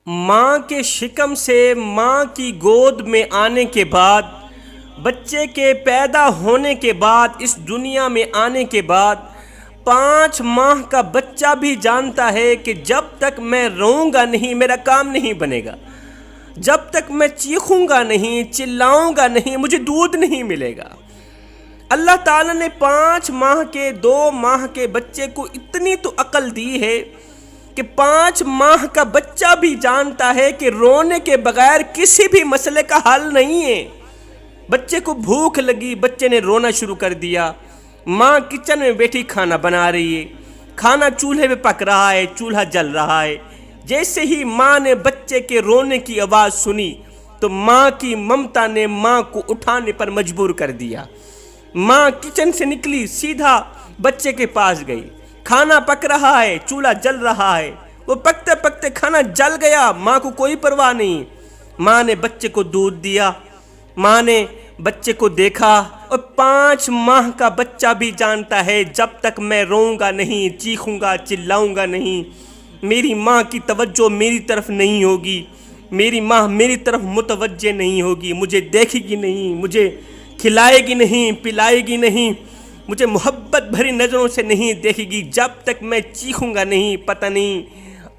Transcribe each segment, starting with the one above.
ماں کے شکم سے ماں کی گود میں آنے کے بعد، بچے کے پیدا ہونے کے بعد، اس دنیا میں آنے کے بعد 5 ماہ کا بچہ بھی جانتا ہے کہ جب تک میں روؤں گا نہیں میرا کام نہیں بنے گا، جب تک میں چیخوں گا نہیں، چلاؤں گا نہیں، مجھے دودھ نہیں ملے گا۔ اللہ تعالیٰ نے 5 ماہ کے 2 ماہ کے بچے کو اتنی تو عقل دی ہے کہ 5 ماہ کا بچہ بھی جانتا ہے کہ رونے کے بغیر کسی بھی مسئلے کا حل نہیں ہے۔ بچے کو بھوک لگی، بچے نے رونا شروع کر دیا، ماں کچن میں بیٹھی کھانا بنا رہی ہے، کھانا چولہے پہ پک رہا ہے، چولہا جل رہا ہے۔ جیسے ہی ماں نے بچے کے رونے کی آواز سنی تو ماں کی ممتا نے ماں کو اٹھانے پر مجبور کر دیا۔ ماں کچن سے نکلی، سیدھا بچے کے پاس گئی۔ کھانا پک رہا ہے، چولہا جل رہا ہے، وہ پکتے پکتے کھانا جل گیا، ماں کو کوئی پرواہ نہیں۔ ماں نے بچے کو دودھ دیا، ماں نے بچے کو دیکھا، اور 5 ماہ کا بچہ بھی جانتا ہے جب تک میں روؤں گا نہیں، چیخوں گا، چلاؤں گا نہیں، میری ماں کی توجہ میری طرف نہیں ہوگی، میری ماں میری طرف متوجہ نہیں ہوگی، مجھے دیکھے گی نہیں، مجھے کھلائے گی نہیں، پلائے گی نہیں، مجھے محبت بھری نظروں سے نہیں دیکھے گی جب تک میں چیخوں گا نہیں۔ پتہ نہیں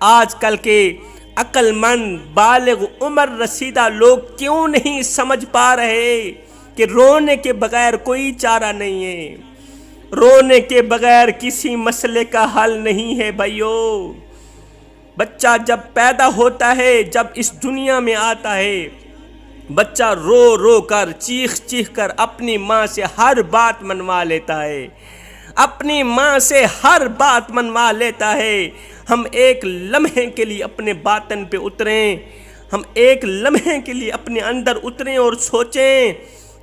آج کل کے عقل مند بالغ عمر رسیدہ لوگ کیوں نہیں سمجھ پا رہے کہ رونے کے بغیر کوئی چارہ نہیں ہے، رونے کے بغیر کسی مسئلے کا حل نہیں ہے بھائیو۔ بچہ جب پیدا ہوتا ہے، جب اس دنیا میں آتا ہے، بچہ رو رو کر، چیخ چیخ کر اپنی ماں سے ہر بات منوا لیتا ہے، اپنی ماں سے ہر بات منوا لیتا ہے۔ ہم ایک لمحے کے لیے اپنے باطن پہ اتریں، ہم ایک لمحے کے لیے اپنے اندر اتریں اور سوچیں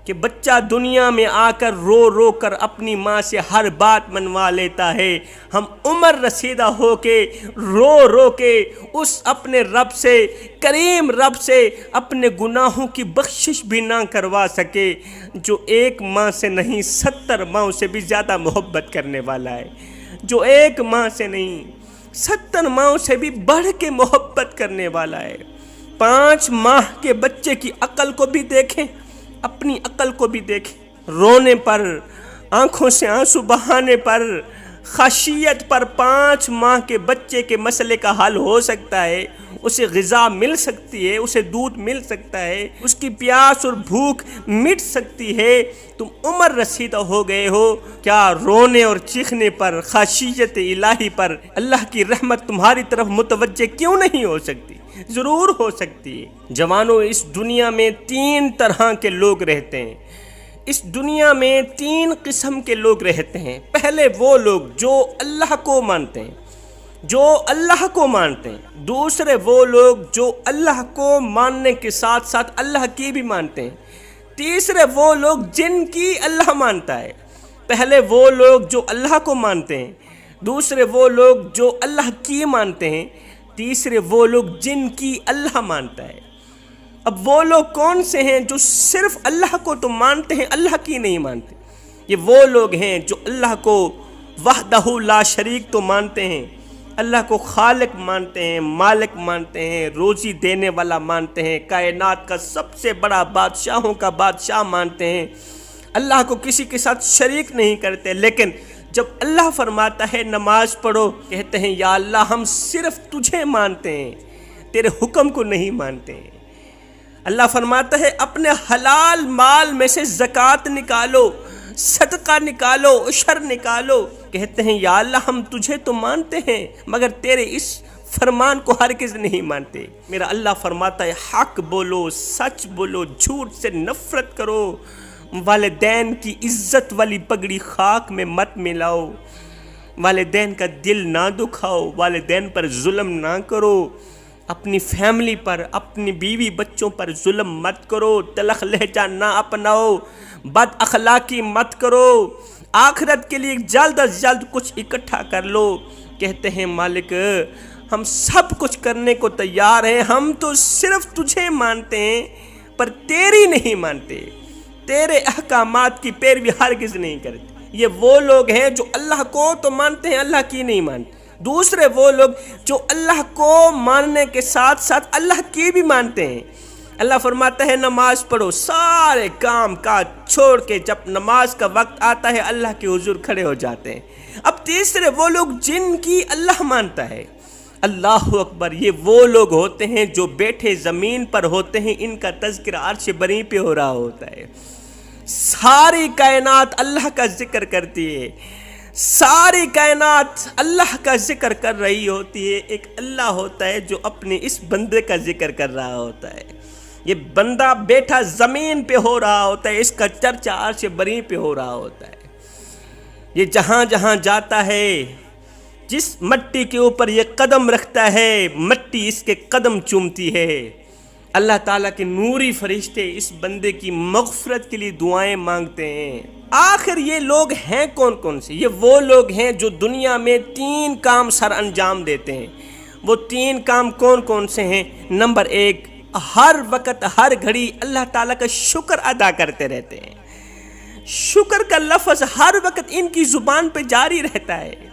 کہ بچہ دنیا میں آ کر رو رو کر اپنی ماں سے ہر بات منوا لیتا ہے۔ ہم عمر رسیدہ ہو کے رو رو کے اس اپنے رب سے، کریم رب سے، اپنے گناہوں کی بخشش بھی نہ کروا سکے، جو ایک ماں سے نہیں 70 ماں سے بھی زیادہ محبت کرنے والا ہے، جو ایک ماں سے نہیں 70 ماں سے بھی بڑھ کے محبت کرنے والا ہے۔ 5 ماہ کے بچے کی عقل کو بھی دیکھیں، اپنی عقل کو بھی دیکھیں۔ رونے پر، آنکھوں سے آنسو بہانے پر، خشیت پر 5 ماہ کے بچے کے مسئلے کا حل ہو سکتا ہے، اسے غذا مل سکتی ہے، اسے دودھ مل سکتا ہے، اس کی پیاس اور بھوک مٹ سکتی ہے۔ تم عمر رسیدہ ہو گئے ہو، کیا رونے اور چیخنے پر، خشیت الہی پر اللہ کی رحمت تمہاری طرف متوجہ کیوں نہیں ہو سکتی؟ ضرور ہو سکتی ہے۔ جوانوں، اس دنیا میں 3 طرح کے لوگ رہتے ہیں، اس دنیا میں 3 قسم کے لوگ رہتے ہیں۔ پہلے وہ لوگ جو اللہ کو مانتے ہیں، جو اللہ کو مانتے ہیں۔ دوسرے وہ لوگ جو اللہ کو ماننے کے ساتھ ساتھ اللہ کی بھی مانتے ہیں۔ تیسرے وہ لوگ جن کی اللہ مانتا ہے۔ پہلے وہ لوگ جو اللہ کو مانتے ہیں، دوسرے وہ لوگ جو اللہ کی مانتے ہیں، تیسرے وہ لوگ جن کی اللہ مانتا ہے۔ اب وہ لوگ کون سے ہیں جو صرف اللہ کو تو مانتے ہیں، اللہ کی نہیں مانتے؟ یہ وہ لوگ ہیں جو اللہ کو وحدہ لا شریک تو مانتے ہیں، اللہ کو خالق مانتے ہیں، مالک مانتے ہیں، روزی دینے والا مانتے ہیں، کائنات کا سب سے بڑا بادشاہوں کا بادشاہ مانتے ہیں، اللہ کو کسی کے ساتھ شریک نہیں کرتے۔ لیکن جب اللہ فرماتا ہے نماز پڑھو، کہتے ہیں یا اللہ ہم صرف تجھے مانتے ہیں، تیرے حکم کو نہیں مانتے ہیں۔ اللہ فرماتا ہے اپنے حلال مال میں سے زکوٰۃ نکالو، صدقہ نکالو، عشر نکالو، کہتے ہیں یا اللہ ہم تجھے تو مانتے ہیں مگر تیرے اس فرمان کو ہرگز نہیں مانتے۔ میرا اللہ فرماتا ہے حق بولو، سچ بولو، جھوٹ سے نفرت کرو، والدین کی عزت والی پگڑی خاک میں مت ملاؤ، والدین کا دل نہ دکھاؤ، والدین پر ظلم نہ کرو، اپنی فیملی پر، اپنی بیوی بچوں پر ظلم مت کرو، تلخ لہجہ نہ اپناؤ، بد اخلاقی مت کرو، آخرت کے لیے جلد از جلد کچھ اکٹھا کر لو۔ کہتے ہیں مالک ہم سب کچھ کرنے کو تیار ہیں، ہم تو صرف تجھے مانتے ہیں پر تیری نہیں مانتے، تیرے احکامات کی پیروی ہرگز نہیں کرتے۔ یہ وہ لوگ ہیں جو اللہ کو تو مانتے ہیں، اللہ کی نہیں مانتے۔ دوسرے وہ لوگ جو اللہ کو ماننے کے ساتھ ساتھ اللہ کی بھی مانتے ہیں۔ اللہ فرماتا ہے نماز پڑھو، سارے کام کاج چھوڑ کے جب نماز کا وقت آتا ہے اللہ کے حضور کھڑے ہو جاتے ہیں۔ اب تیسرے وہ لوگ جن کی اللہ مانتا ہے، اللہ اکبر، یہ وہ لوگ ہوتے ہیں جو بیٹھے زمین پر ہوتے ہیں، ان کا تذکرہ عرش بری پہ ہو رہا ہوتا ہے۔ ساری کائنات اللہ کا ذکر کرتی ہے، ساری کائنات اللہ کا ذکر کر رہی ہوتی ہے، ایک اللہ ہوتا ہے جو اپنے اس بندے کا ذکر کر رہا ہوتا ہے۔ یہ بندہ بیٹھا زمین پہ ہو رہا ہوتا ہے، اس کا چرچا عرش بری پہ ہو رہا ہوتا ہے۔ یہ جہاں جہاں جاتا ہے، جس مٹی کے اوپر یہ قدم رکھتا ہے، مٹی اس کے قدم چومتی ہے۔ اللہ تعالیٰ کے نوری فرشتے اس بندے کی مغفرت کے لیے دعائیں مانگتے ہیں۔ آخر یہ لوگ ہیں کون کون سے؟ یہ وہ لوگ ہیں جو دنیا میں 3 کام سر انجام دیتے ہیں۔ وہ 3 کام کون کون سے ہیں؟ نمبر 1، ہر وقت ہر گھڑی اللہ تعالیٰ کا شکر ادا کرتے رہتے ہیں۔ شکر کا لفظ ہر وقت ان کی زبان پہ جاری رہتا ہے۔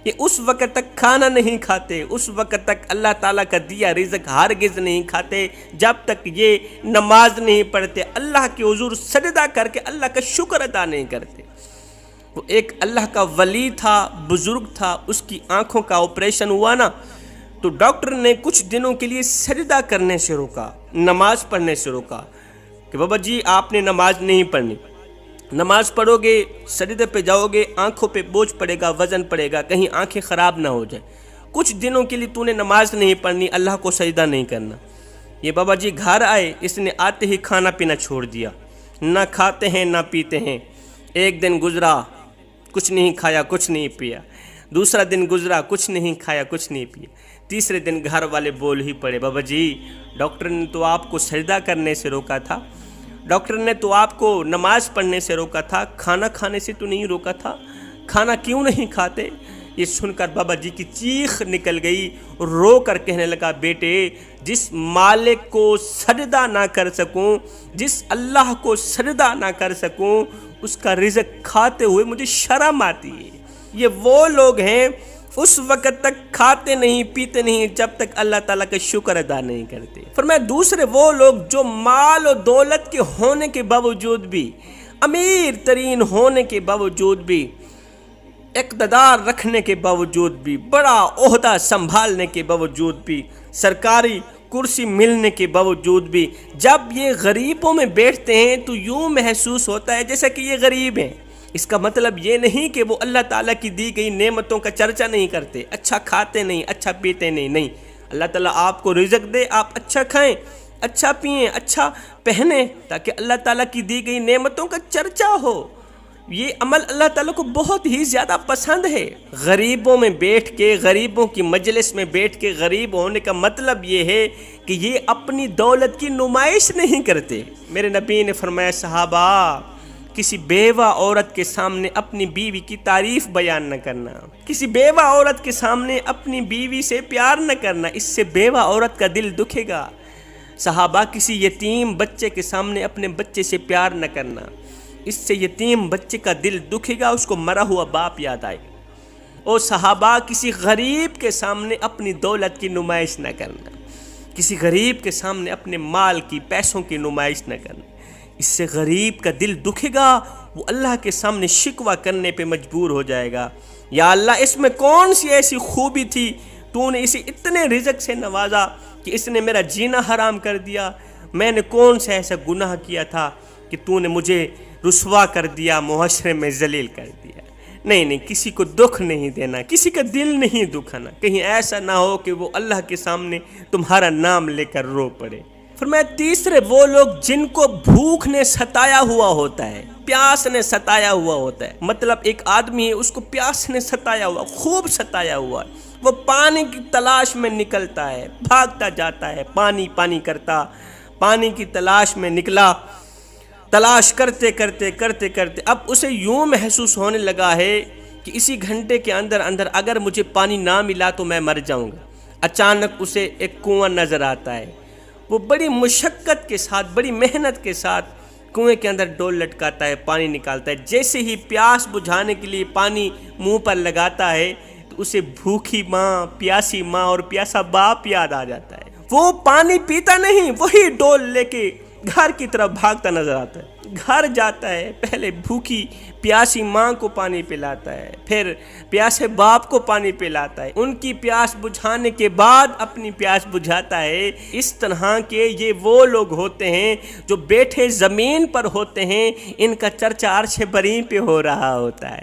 یہ اس وقت تک کھانا نہیں کھاتے، اس وقت تک اللہ تعالیٰ کا دیا رزق ہرگز نہیں کھاتے جب تک یہ نماز نہیں پڑھتے، اللہ کے حضور سجدہ کر کے اللہ کا شکر ادا نہیں کرتے۔ وہ ایک اللہ کا ولی تھا، بزرگ تھا، اس کی آنکھوں کا آپریشن ہوا نا، تو ڈاکٹر نے کچھ دنوں کے لیے سجدہ کرنے سے روکا، نماز پڑھنے سے روکا کہ بابا جی آپ نے نماز نہیں پڑھنی، نماز پڑھو گے سجدے پہ جاؤ گے آنکھوں پہ بوجھ پڑے گا، وزن پڑے گا، کہیں آنکھیں خراب نہ ہو جائے، کچھ دنوں کے لیے تو نے نماز نہیں پڑھنی، اللہ کو سجدہ نہیں کرنا۔ یہ بابا جی گھر آئے، اس نے آتے ہی کھانا پینا چھوڑ دیا، نہ کھاتے ہیں نہ پیتے ہیں۔ ایک دن گزرا، کچھ نہیں کھایا کچھ نہیں پیا، دوسرا دن گزرا، کچھ نہیں کھایا کچھ نہیں پیا، تیسرے دن گھر والے بول ہی پڑے بابا جی ڈاکٹر نے تو آپ کو سجدہ کرنے سے روکا تھا، ڈاکٹر نے تو آپ کو نماز پڑھنے سے روکا تھا، کھانا کھانے سے تو نہیں روکا تھا، کھانا کیوں نہیں کھاتے؟ یہ سن کر بابا جی کی چیخ نکل گئی، رو کر کہنے لگا بیٹے جس مالک کو سجدہ نہ کر سکوں، جس اللہ کو سجدہ نہ کر سکوں، اس کا رزق کھاتے ہوئے مجھے شرم آتی ہے۔ یہ وہ لوگ ہیں اس وقت تک کھاتے نہیں پیتے نہیں جب تک اللہ تعالیٰ کا شکر ادا نہیں کرتے۔ فرمایا دوسرے وہ لوگ جو مال و دولت کے ہونے کے باوجود بھی، امیر ترین ہونے کے باوجود بھی، اقتدار رکھنے کے باوجود بھی، بڑا عہدہ سنبھالنے کے باوجود بھی، سرکاری کرسی ملنے کے باوجود بھی، جب یہ غریبوں میں بیٹھتے ہیں تو یوں محسوس ہوتا ہے جیسا کہ یہ غریب ہیں۔ اس کا مطلب یہ نہیں کہ وہ اللہ تعالیٰ کی دی گئی نعمتوں کا چرچا نہیں کرتے، اچھا کھاتے نہیں، اچھا پیتے نہیں، نہیں، اللہ تعالیٰ آپ کو رزق دے، آپ اچھا کھائیں، اچھا پئیں، اچھا پہنیں، تاکہ اللہ تعالیٰ کی دی گئی نعمتوں کا چرچا ہو۔ یہ عمل اللہ تعالیٰ کو بہت ہی زیادہ پسند ہے۔ غریبوں میں بیٹھ کے، غریبوں کی مجلس میں بیٹھ کے غریب ہونے کا مطلب یہ ہے کہ یہ اپنی دولت کی نمائش نہیں کرتے۔ میرے نبی نے فرمایا صحابہ کسی بیوہ عورت کے سامنے اپنی بیوی کی تعریف بیان نہ کرنا، کسی بیوہ عورت کے سامنے اپنی بیوی سے پیار نہ کرنا، اس سے بیوہ عورت کا دل دکھے گا۔ صحابہ کسی یتیم بچے کے سامنے اپنے بچے سے پیار نہ کرنا، اس سے یتیم بچے کا دل دکھے گا، اس کو مرا ہوا باپ یاد آئے گا۔ اور صحابہ کسی غریب کے سامنے اپنی دولت کی نمائش نہ کرنا، کسی غریب کے سامنے اپنے مال کی پیسوں کی نمائش نہ کرنا، اس سے غریب کا دل دکھے گا، وہ اللہ کے سامنے شکوہ کرنے پہ مجبور ہو جائے گا، یا اللہ اس میں کون سی ایسی خوبی تھی، تو نے اسے اتنے رزق سے نوازا کہ اس نے میرا جینا حرام کر دیا، میں نے کون سا ایسا گناہ کیا تھا کہ تو نے مجھے رسوا کر دیا، معاشرے میں ذلیل کر دیا۔ نہیں نہیں، کسی کو دکھ نہیں دینا، کسی کا دل نہیں دکھانا، کہیں ایسا نہ ہو کہ وہ اللہ کے سامنے تمہارا نام لے کر رو پڑے۔ فرمایا تیسرے وہ لوگ جن کو بھوک نے ستایا ہوا ہوتا ہے، پیاس نے ستایا ہوا ہوتا ہے، مطلب ایک آدمی ہے اس کو پیاس نے ستایا ہوا، خوب ستایا ہوا ہے، وہ پانی کی تلاش میں نکلتا ہے، بھاگتا جاتا ہے، پانی پانی کرتا، پانی کی تلاش میں نکلا، تلاش کرتے کرتے کرتے کرتے اب اسے یوں محسوس ہونے لگا ہے کہ اسی گھنٹے کے اندر اندر اگر مجھے پانی نہ ملا تو میں مر جاؤں گا۔ اچانک اسے ایک کنواں نظر آتا ہے، وہ بڑی مشقت کے ساتھ، بڑی محنت کے ساتھ کنویں کے اندر ڈول لٹکاتا ہے، پانی نکالتا ہے، جیسے ہی پیاس بجھانے کے لیے پانی منہ پر لگاتا ہے تو تو اسے بھوکی ماں، پیاسی ماں اور پیاسا باپ یاد آ جاتا ہے۔ وہ پانی پیتا نہیں، وہی ڈول لے کے گھر کی طرف بھاگتا نظر آتا ہے۔ گھر جاتا ہے، پہلے بھوکی پیاسی ماں کو پانی پلاتا ہے، پھر پیاسے باپ کو پانی پلاتا ہے، ان کی پیاس بجھانے کے بعد اپنی پیاس بجھاتا ہے۔ اس طرح کے یہ وہ لوگ ہوتے ہیں جو بیٹھے زمین پر ہوتے ہیں، ان کا چرچا عرش بریں پہ ہو رہا ہوتا ہے۔